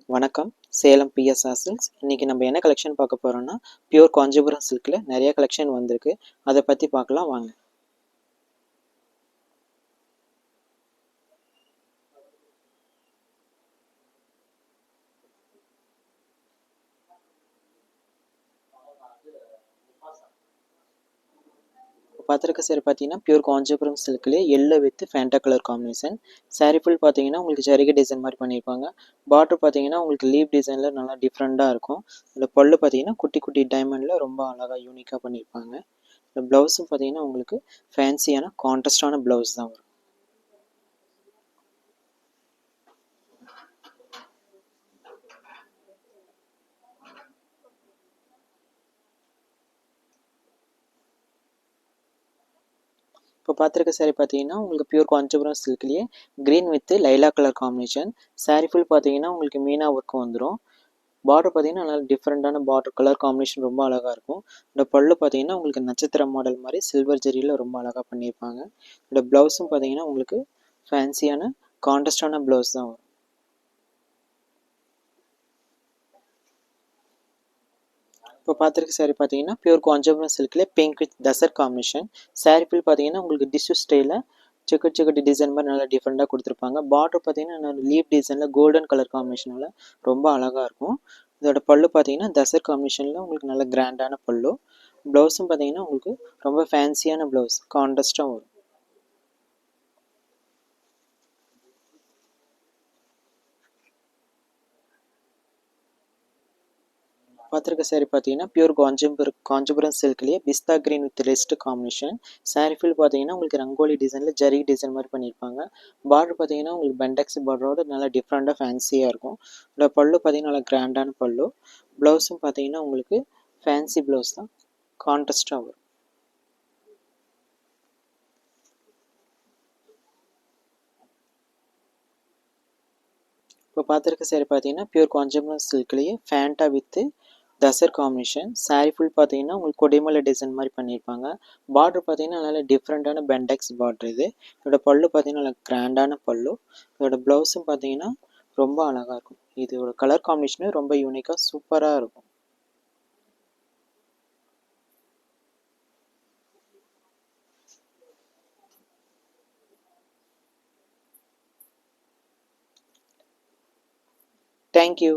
வணக்கம். Salem PSR silks. இன்னைக்கு நம்ம என்ன கலெக்ஷன் பார்க்க போறோம்னா, பியூர் காஞ்சிபுரம் சில்க்ல நிறைய கலெக்ஷன் வந்திருக்கு. அதை பத்தி பார்க்கலாம் வாங்க. பார்த்துருக்க சாரி பார்த்தீங்கன்னா பியூர் காஞ்சிபுரம் சில்க்லேயே yellow with Fanta colour combination. Sari full பார்த்தீங்கன்னா உங்களுக்கு ஜரிகை டிசைன் மாதிரி பண்ணியிருப்பாங்க. பார்டர் பார்த்தீங்கன்னா உங்களுக்கு லீப் டிசைனில் நல்லா டிஃப்ரெண்ட்டாக இருக்கும். இந்த பல்லு பார்த்தீங்கன்னா குட்டி குட்டி டைமண்டில் ரொம்ப அழகாக யூனிக்காக பண்ணியிருப்பாங்க. இந்த ப்ளவுஸும் பார்த்தீங்கன்னா உங்களுக்கு ஃபேன்சியான கான்ட்ராஸ்டான ப்ளவுஸ் தான் வரும். இப்போ பார்த்துருக்க சாரி பார்த்தீங்கன்னா உங்களுக்கு பியூர் காஞ்சிபுரம் சில்க்லேயே க்ரீன் வித் லைலா கலர் காம்பினேஷன். சாரி ஃபுல் பார்த்தீங்கன்னா உங்களுக்கு மீனா ஒர்க் வந்துடும். பார்டர் பார்த்தீங்கன்னா நல்லா டிஃப்ரெண்ட்டான பார்டர் கலர் காம்பினேஷன் ரொம்ப அழகாக இருக்கும். இந்த பல்லு பார்த்தீங்கன்னா உங்களுக்கு நட்சத்திர மாடல் மாதிரி சில்வர் ஜெரியில் ரொம்ப அழகாக பண்ணியிருப்பாங்க. இந்த ப்ளவுஸும் பார்த்தீங்கன்னா உங்களுக்கு ஃபேன்சியான கான்ட்ராஸ்டான ப்ளவுஸ் தான் வரும். இப்போ பார்த்துருக்க சாரி பார்த்தீங்கன்னா பியூர் காஞ்சிபுரம் சில்க்லேயே pink with tussar combination. Sari full பார்த்தீங்கன்னா உங்களுக்கு டிஷ்யூ ஸ்டைலில் செக்கட் செக்கட் டிசைன் மாதிரி நல்லா டிஃப்ரெண்ட்டாக கொடுத்துருப்பாங்க. பார்டர் பார்த்தீங்கன்னா லீப் டிசைனில் கோல்டன் கலர் காம்பினேஷனில் ரொம்ப அழகாக இருக்கும். இதோட பல்லு பார்த்தீங்கன்னா தசர் காம்பினேஷனில் உங்களுக்கு நல்ல கிராண்டான பல்லு. ப்ளவுஸும் பார்த்தீங்கன்னா உங்களுக்கு ரொம்ப ஃபேன்சியான ப்ளவுஸ் கான்ட்ராஸ்ட்டாக வரும். பார்த்துருக்க சாரி பார்த்தீங்கன்னா பியூர் காஞ்சிபுரம் சில்க்லேயே pista green with rust combination. Sari full பார்த்தீங்கன்னா உங்களுக்கு ரங்கோலி டிசைனில் ஜரி டிசைன் மாதிரி பண்ணியிருப்பாங்க. பார்டர் பார்த்தீங்கன்னா உங்களுக்கு பெண்டெக்ஸ் பார்டரோட நல்லா டிஃப்ரெண்ட்டாக ஃபேன்சியாக இருக்கும். இந்த பல்லு பார்த்தீங்கன்னா நல்லா கிராண்டான பல்லு. ப்ளவுஸும் பார்த்தீங்கன்னா உங்களுக்கு ஃபேன்சி ப்ளவுஸ் தான் கான்ட்ராஸ்டாக வரும். இப்போ பார்த்துருக்க சாரி பார்த்தீங்கன்னா பியூர் காஞ்சிபுரம் சில்க்லேயே ஃபேண்டா with tussar combination. Sari full பார்த்தீங்கன்னா உங்களுக்கு கொடிமலை டிசைன் மாதிரி பண்ணியிருப்பாங்க. பார்டர் பார்த்தீங்கன்னா நல்லா டிஃப்ரெண்ட்டான பெண்டெக்ஸ் பார்டர் இது. இதோட பல்லு பார்த்தீங்கன்னா நல்லா கிராண்டான பல்லு. இதோட ப்ளவுஸும் பார்த்தீங்கன்னா ரொம்ப அழகாக இருக்கும். இதோட கலர் காம்பினேஷனே ரொம்ப யூனிக்காக சூப்பராக இருக்கும். தேங்க்யூ.